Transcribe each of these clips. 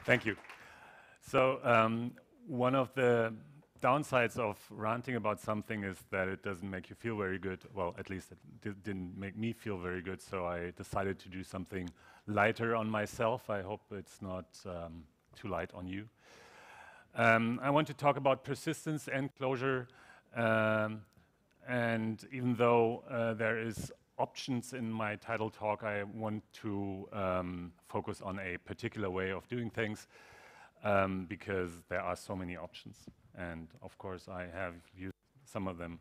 Thank you. So one of the downsides of ranting about something is that it doesn't make you feel very good. Well, at least it didn't make me feel very good, so I decided to do something lighter on myself. I hope it's not too light on you. I want to talk about persistence and Clojure, and even though there is options in my title talk, I want to focus on a particular way of doing things because there are so many options, and of course I have used some of them.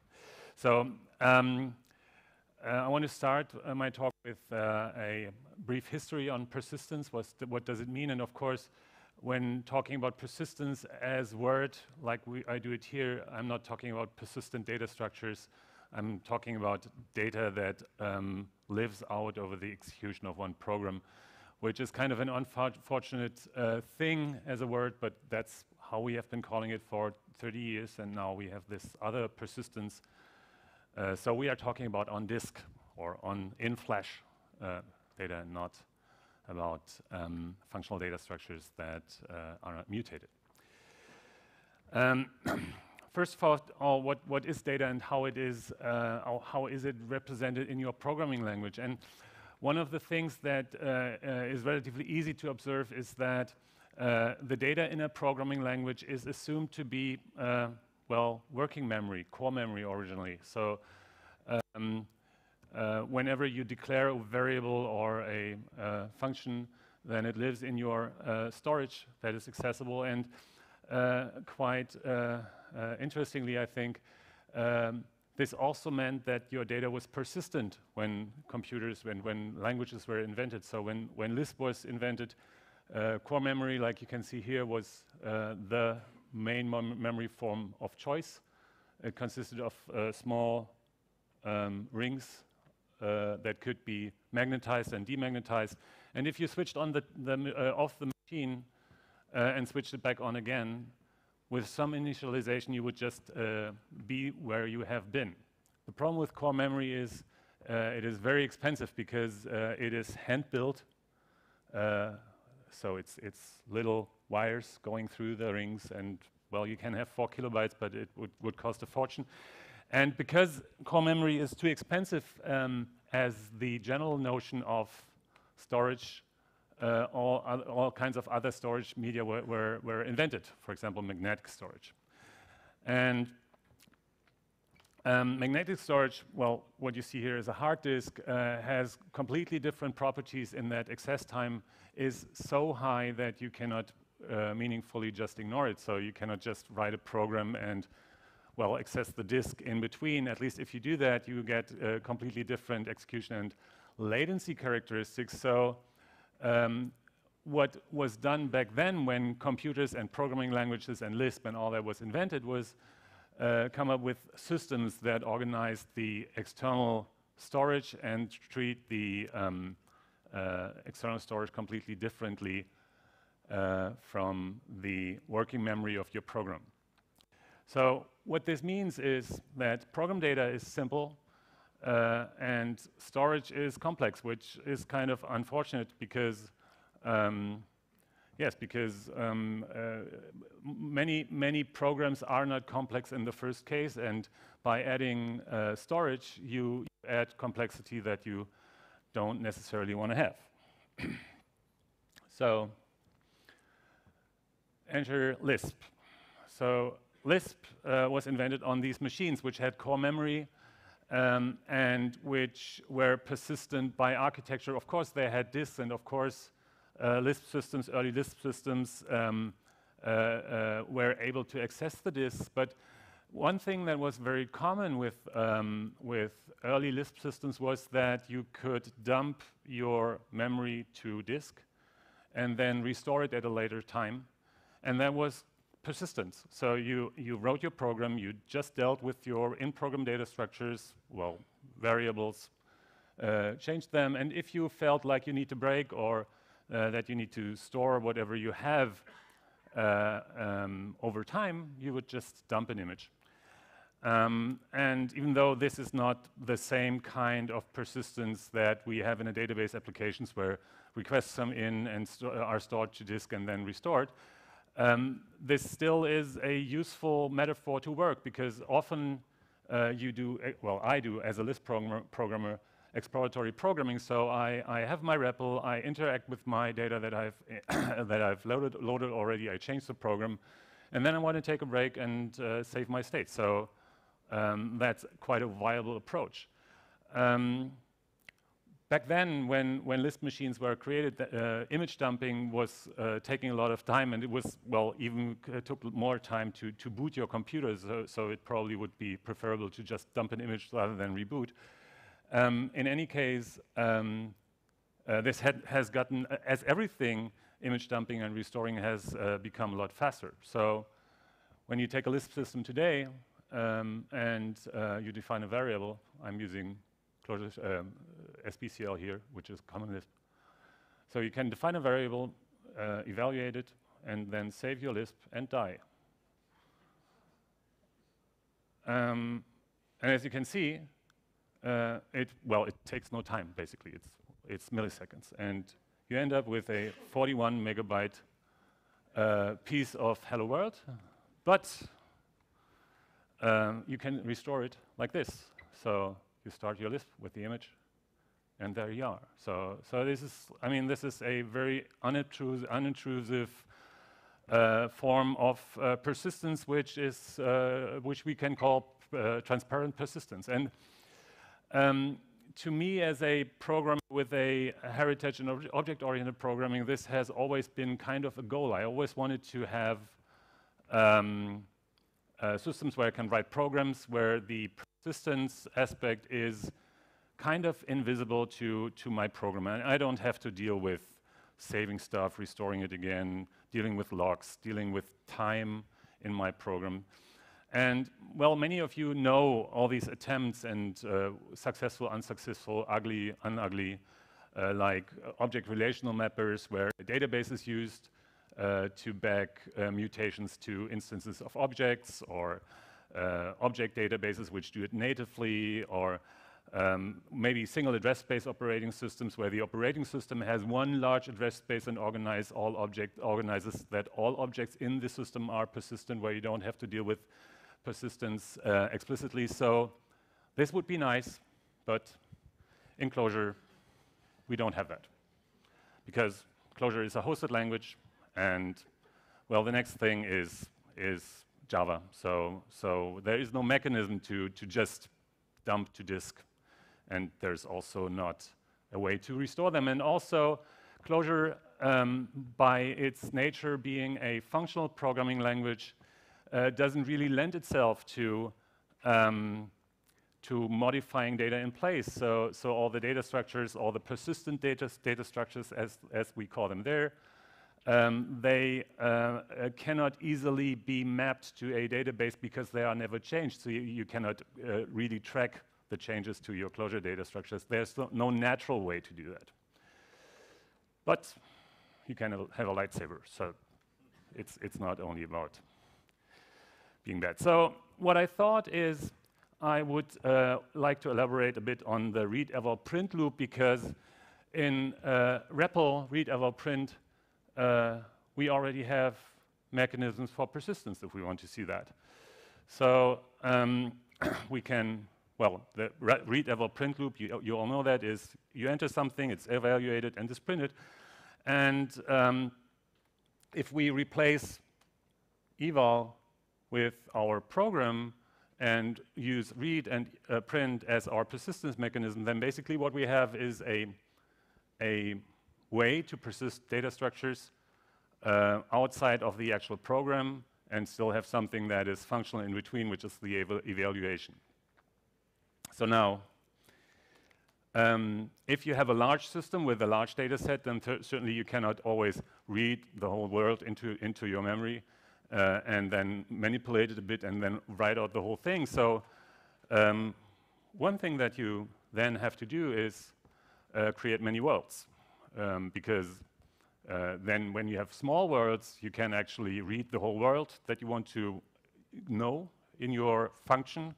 So I want to start my talk with a brief history on persistence. What does it mean? And of course, when talking about persistence as word, like I do it here, I'm not talking about persistent data structures. I'm talking about data that lives out over the execution of one program, which is kind of an unfortunate thing as a word, but that's how we have been calling it for 30 years, and now we have this other persistence. So we are talking about on disk or in flash data, not about functional data structures that are not mutated. First of all, what is data and how is it represented in your programming language? And one of the things that is relatively easy to observe is that the data in a programming language is assumed to be, well, working memory, core memory originally. So whenever you declare a variable or a function, then it lives in your storage that is accessible. And quite interestingly, I think, this also meant that your data was persistent when when languages were invented. So when Lisp was invented, core memory, like you can see here, was the main memory form of choice. It consisted of small rings that could be magnetized and demagnetized. And if you switched on off the machine and switched it back on again, with some initialization, you would just be where you have been. The problem with core memory is it is very expensive because it is hand-built. So it's little wires going through the rings, and well, you can have 4 kilobytes, but it would cost a fortune. And because core memory is too expensive as the general notion of storage, all kinds of other storage media were invented, for example, magnetic storage. And magnetic storage, well, what you see here is a hard disk, has completely different properties in that access time is so high that you cannot meaningfully just ignore it. So you cannot just write a program and, well, access the disk in between. At least if you do that, you get completely different execution and latency characteristics. So what was done back then when computers and programming languages and Lisp and all that was invented was come up with systems that organized the external storage and treat the external storage completely differently from the working memory of your program. So what this means is that program data is simple and storage is complex, which is kind of unfortunate because, many programs are not complex in the first case, and by adding storage, you add complexity that you don't necessarily want to have. So enter Lisp. So Lisp was invented on these machines which had core memory and which were persistent by architecture. Of course, they had disks, and of course, Lisp systems, early Lisp systems, were able to access the disks. But one thing that was very common with early Lisp systems was that you could dump your memory to disk and then restore it at a later time, and that was persistence. So you wrote your program, you just dealt with your in-program data structures, well, variables, changed them, and if you felt like you need to break or that you need to store whatever you have over time, you would just dump an image. And even though this is not the same kind of persistence that we have in a database applications where requests come in and are stored to disk and then restored, this still is a useful metaphor to work, because often you do, well, I do as a Lisp programmer, exploratory programming. So I have my REPL, I interact with my data that I've that I've loaded already. I change the program, and then I want to take a break and save my state. So that's quite a viable approach. Back then, when Lisp machines were created, image dumping was taking a lot of time, and it was, well, even took more time to boot your computer, so it probably would be preferable to just dump an image rather than reboot. In any case, this has gotten, as everything, image dumping and restoring has become a lot faster. So when you take a Lisp system today and you define a variable, I'm using Clojure SBCL here, which is common Lisp. So you can define a variable, evaluate it, and then save your Lisp and die. And as you can see, it takes no time, basically. It's milliseconds. And you end up with a 41 megabyte piece of Hello World, but you can restore it like this. So you start your Lisp with the image, and there you are. So this is, I mean, this is a very unintrusive form of persistence, which we can call transparent persistence. And to me, as a programmer with a heritage in object-oriented programming, this has always been kind of a goal. I always wanted to have systems where I can write programs where the persistence aspect is kind of invisible to my program. And I don't have to deal with saving stuff, restoring it again, dealing with logs, dealing with time in my program. And, well, many of you know all these attempts and successful, unsuccessful, ugly, unugly, like object relational mappers, where a database is used to back mutations to instances of objects, or object databases which do it natively, or maybe single address space operating systems where the operating system has one large address space and organizes that all objects in the system are persistent, where you don't have to deal with persistence explicitly. So this would be nice, but in Clojure, we don't have that, because Clojure is a hosted language, and, well, the next thing is Java. So there is no mechanism to just dump to disk, and there's also not a way to restore them. And also, Clojure, by its nature being a functional programming language, doesn't really lend itself to modifying data in place. So all the data structures, all the persistent data structures, as we call them there, they cannot easily be mapped to a database because they are never changed. So you cannot really track the changes to your Clojure data structures. There's no natural way to do that. But you can have a lightsaber, so it's not only about being bad. So what I thought is I would like to elaborate a bit on the read eval print loop, because in REPL read eval print, we already have mechanisms for persistence if we want to see that. So we can, well, the read eval print loop, you all know that, is you enter something, it's evaluated and is printed. And if we replace eval with our program and use read and print as our persistence mechanism, then basically what we have is a way to persist data structures outside of the actual program and still have something that is functional in between, which is the evaluation. So now, if you have a large system with a large data set, then certainly you cannot always read the whole world into your memory and then manipulate it a bit and then write out the whole thing. So one thing that you then have to do is create many worlds, because then when you have small worlds, you can actually read the whole world that you want to know in your function,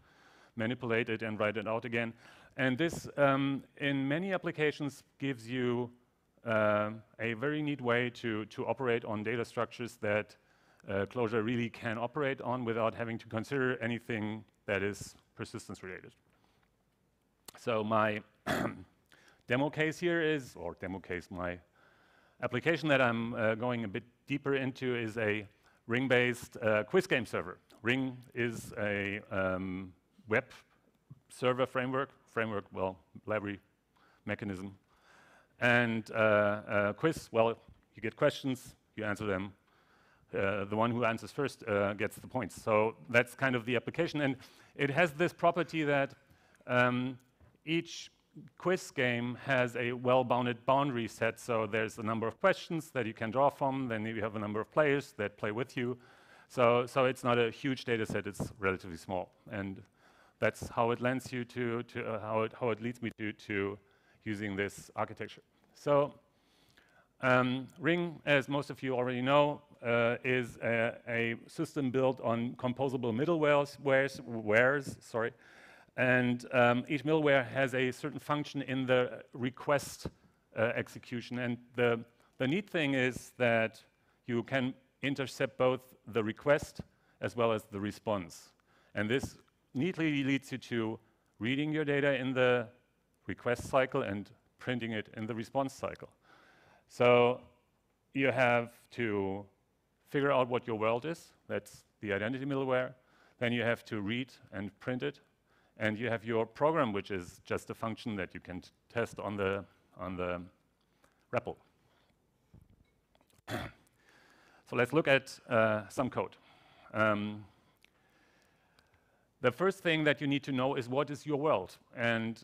manipulate it and write it out again. And this, in many applications, gives you a very neat way to operate on data structures that Clojure really can operate on without having to consider anything that is persistence related. So my demo case here is, or demo case, my application that I'm going a bit deeper into is a Ring-based quiz game server. Ring is a web server framework, well, library mechanism. And quiz, well, you get questions, you answer them. The one who answers first gets the points. So that's kind of the application. And it has this property that each quiz game has a well-bounded boundary set. So there's a number of questions that you can draw from. Then you have a number of players that play with you. So it's not a huge data set. It's relatively small. And that's how it lends you to how it leads me to using this architecture. So Ring, as most of you already know, is a system built on composable middlewares, sorry. And each middleware has a certain function in the request execution. And the neat thing is that you can intercept both the request as well as the response. And this neatly leads you to reading your data in the request cycle and printing it in the response cycle. So you have to figure out what your world is. That's the identity middleware. Then you have to read and print it. And you have your program, which is just a function that you can test on the REPL. So let's look at some code. The first thing that you need to know is what is your world, and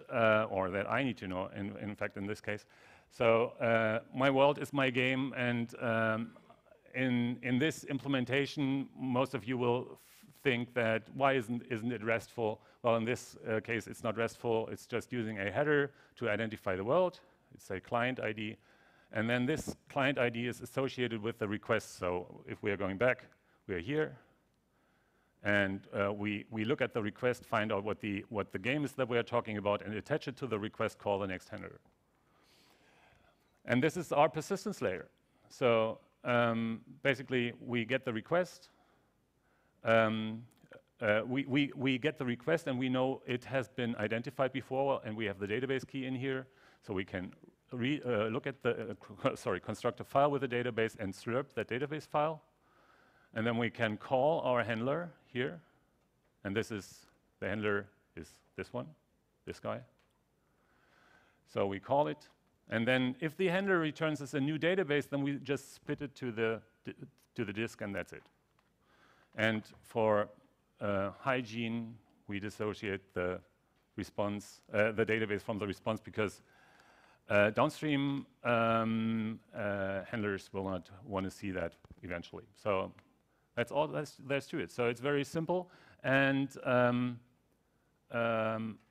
or that I need to know. In fact, in this case, so my world is my game, and in this implementation, most of you will think that why isn't it RESTful? Well, in this case, it's not RESTful. It's just using a header to identify the world. It's a client ID. And then this client ID is associated with the request. So if we are going back, we are here. And we look at the request, find out what the game is that we are talking about, and attach it to the request, call the next handler. And this is our persistence layer. So basically, we get the request. We get the request, and we know it has been identified before, and we have the database key in here, so we can look at the construct a file with the database and slurp that database file, and then we can call our handler here, and the handler is this one, this guy. So we call it, and then if the handler returns us a new database, then we just spit it to the disk, and that's it. And for hygiene, we dissociate the response, the database from the response, because downstream handlers will not want to see that eventually. So that's all there's to it. So it's very simple, and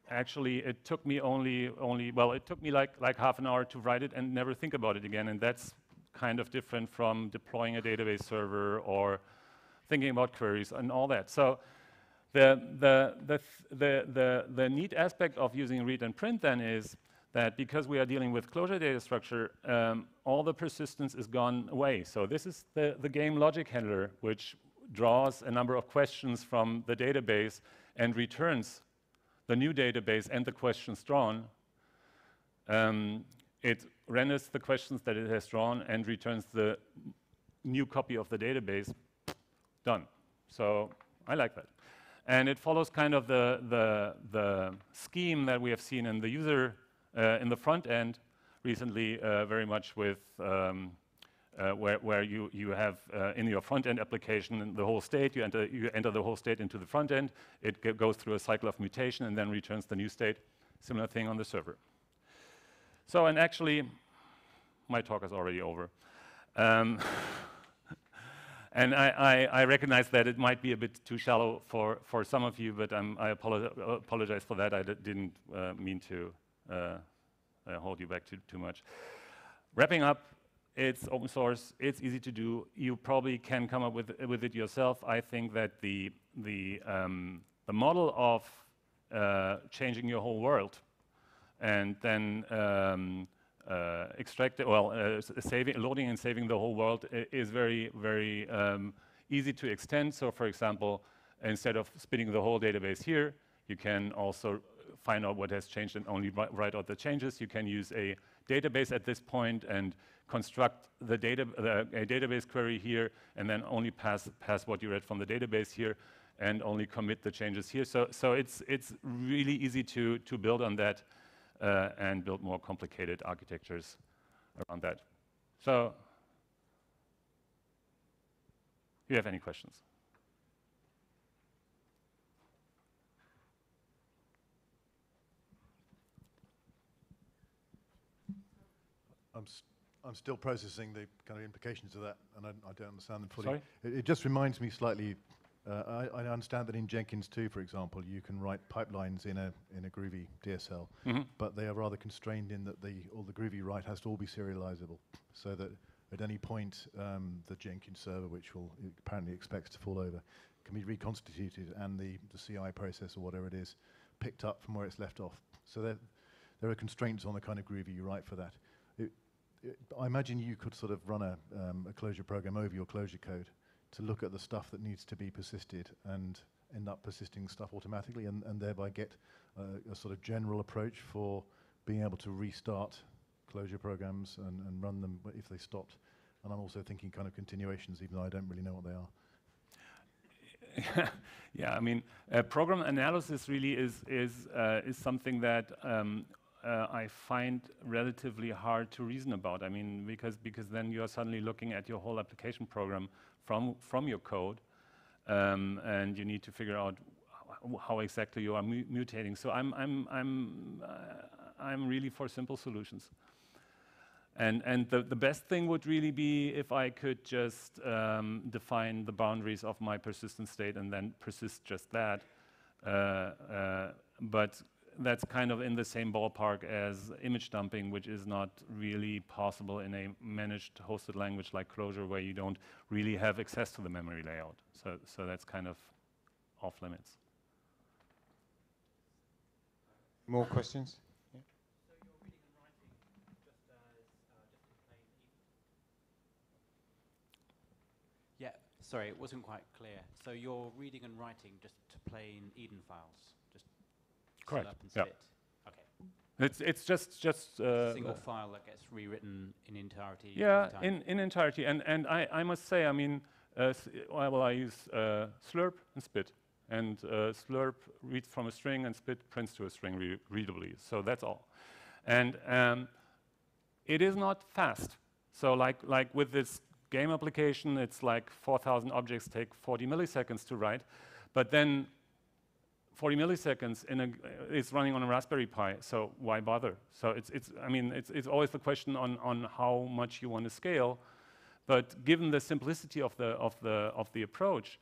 actually it took me it took me like half an hour to write it and never think about it again. And that's kind of different from deploying a database server or thinking about queries and all that. So the neat aspect of using read and print then is that because we are dealing with Clojure data structure, all the persistence is gone away. So this is the game logic handler, which draws a number of questions from the database and returns the new database and the questions drawn. It renders the questions that it has drawn and returns the new copy of the database. Done. So I like that. And it follows kind of the scheme that we have seen in the user, in the front end recently, very much with where you have in your front end application the whole state. You enter the whole state into the front end. It goes through a cycle of mutation and then returns the new state. Similar thing on the server. So, and actually, my talk is already over. And I recognize that it might be a bit too shallow for some of you, but I apologize for that. I didn't mean to hold you back too much. Wrapping up, it's open source, it's easy to do. You probably can come up with it yourself. I think that the model of changing your whole world and then loading and saving the whole world is very, very easy to extend. So for example, instead of spinning the whole database here, you can also find out what has changed and only write out the changes. You can use a database at this point and construct a database query here, and then only pass what you read from the database here, and only commit the changes here. So it's really easy to build on that and build more complicated architectures around that. So, do you have any questions? I'm still processing the kind of implications of that, and I don't understand them fully. Sorry? It just reminds me slightly. I understand that in Jenkins 2, for example, you can write pipelines in a Groovy DSL, but they are rather constrained in that all the Groovy write has to all be serializable, so that at any point the Jenkins server, which will apparently expects to fall over, can be reconstituted, and the CI process or whatever it is picked up from where it's left off. So there are constraints on the kind of Groovy you write for that. I imagine you could sort of run a Clojure program over your Clojure code to look at the stuff that needs to be persisted and end up persisting stuff automatically, and thereby get a sort of general approach for being able to restart Clojure programs and run them if they stopped. And I'm also thinking kind of continuations, even though I don't really know what they are. Yeah, I mean, program analysis really is something that I find relatively hard to reason about. I mean, because then you are suddenly looking at your whole application program from your code, and you need to figure out how exactly you are mutating. So I'm really for simple solutions. And the best thing would really be if I could just define the boundaries of my persistent state and then persist just that. But that's kind of in the same ballpark as image dumping, which is not really possible in a managed hosted language like Clojure, where you don't really have access to the memory layout. So that's kind of off limits. More questions? Yeah. So you're reading and writing just in plain Eden. Yeah, sorry, it wasn't quite clear. So you're reading and writing just to plain Eden files, just Correct. Up and Yeah. spit. Okay. It's just single file that gets rewritten in entirety. Yeah, in entirety. And I must say, I mean, I use slurp and spit. And slurp reads from a string and spit prints to a string readably. So that's all. And it is not fast. So like with this game application, it's like 4,000 objects take 40 milliseconds to write. But then 40 milliseconds is running on a Raspberry Pi, so why bother? So it's always the question on how much you want to scale, but given the simplicity of the approach,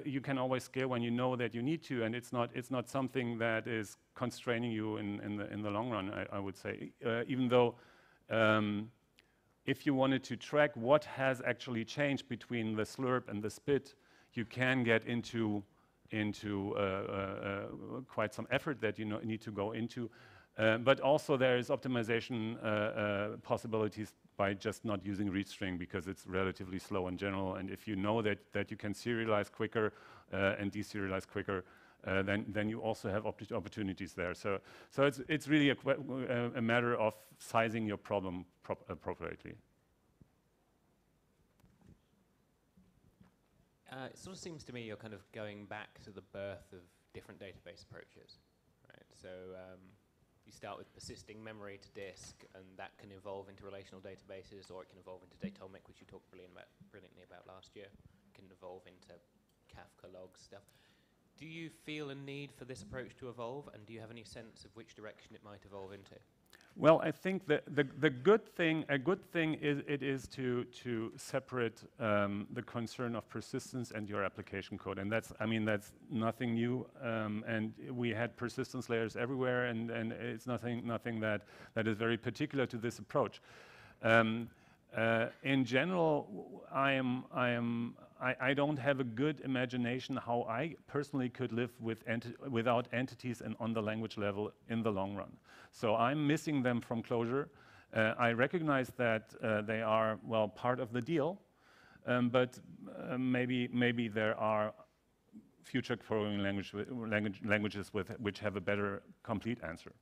you can always scale when you know that you need to, and it's not something that is constraining you in the long run. I would say, even though if you wanted to track what has actually changed between the slurp and the spit, you can get into quite some effort that you need to go into. But also there is optimization possibilities by just not using read string, because it's relatively slow in general. And if you know that you can serialize quicker and deserialize quicker, then you also have opportunities there. So it's really a matter of sizing your problem appropriately. It sort of seems to me you're kind of going back to the birth of different database approaches, right? So you start with persisting memory to disk, and that can evolve into relational databases, or it can evolve into Datomic, which you talked brilliantly about last year. It can evolve into Kafka logs stuff. Do you feel a need for this approach to evolve, and do you have any sense of which direction it might evolve into? Well, I think that a good thing is to separate the concern of persistence and your application code, and that's nothing new. And we had persistence layers everywhere, and it's nothing that is very particular to this approach. In general, I don't have a good imagination how I personally could live without entities and on the language level in the long run. So I'm missing them from Clojure. I recognize that they are, well, part of the deal, but maybe there are future programming languages which have a better complete answer.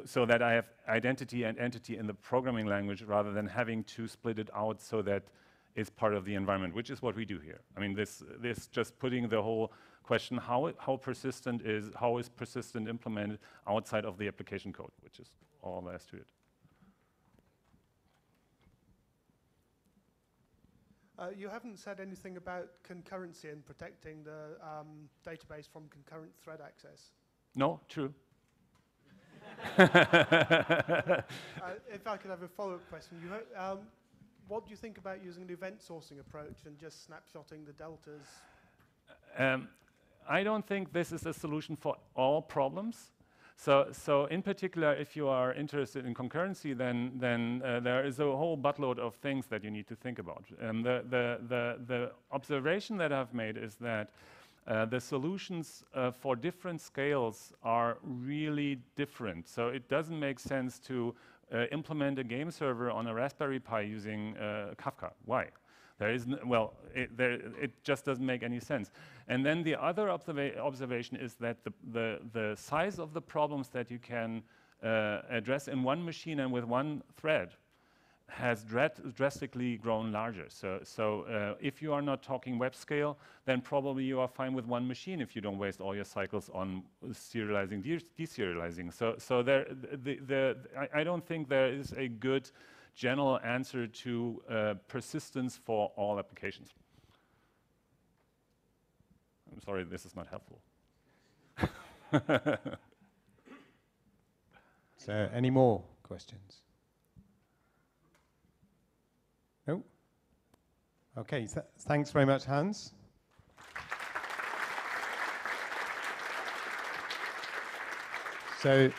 So that I have identity and entity in the programming language rather than having to split it out so that it's part of the environment, which is what we do here. I mean, this just putting the whole question, how is persistent implemented outside of the application code, which is all there is to it. You haven't said anything about concurrency and protecting the database from concurrent thread access. No, true. If I could have a follow-up question. What do you think about using an event sourcing approach and just snapshotting the deltas? I don't think this is a solution for all problems. So in particular, if you are interested in concurrency, then there is a whole buttload of things that you need to think about. The observation that I've made is that the solutions for different scales are really different. So it doesn't make sense to implement a game server on a Raspberry Pi using Kafka. Why? There is it just doesn't make any sense. And then the other observation is that the size of the problems that you can address in one machine and with one thread has drastically grown larger. So if you are not talking web scale, then probably you are fine with one machine if you don't waste all your cycles on serializing, deserializing. So I don't think there is a good general answer to persistence for all applications. I'm sorry, this is not helpful. So, any more questions? No? Okay, thanks very much, Hans. So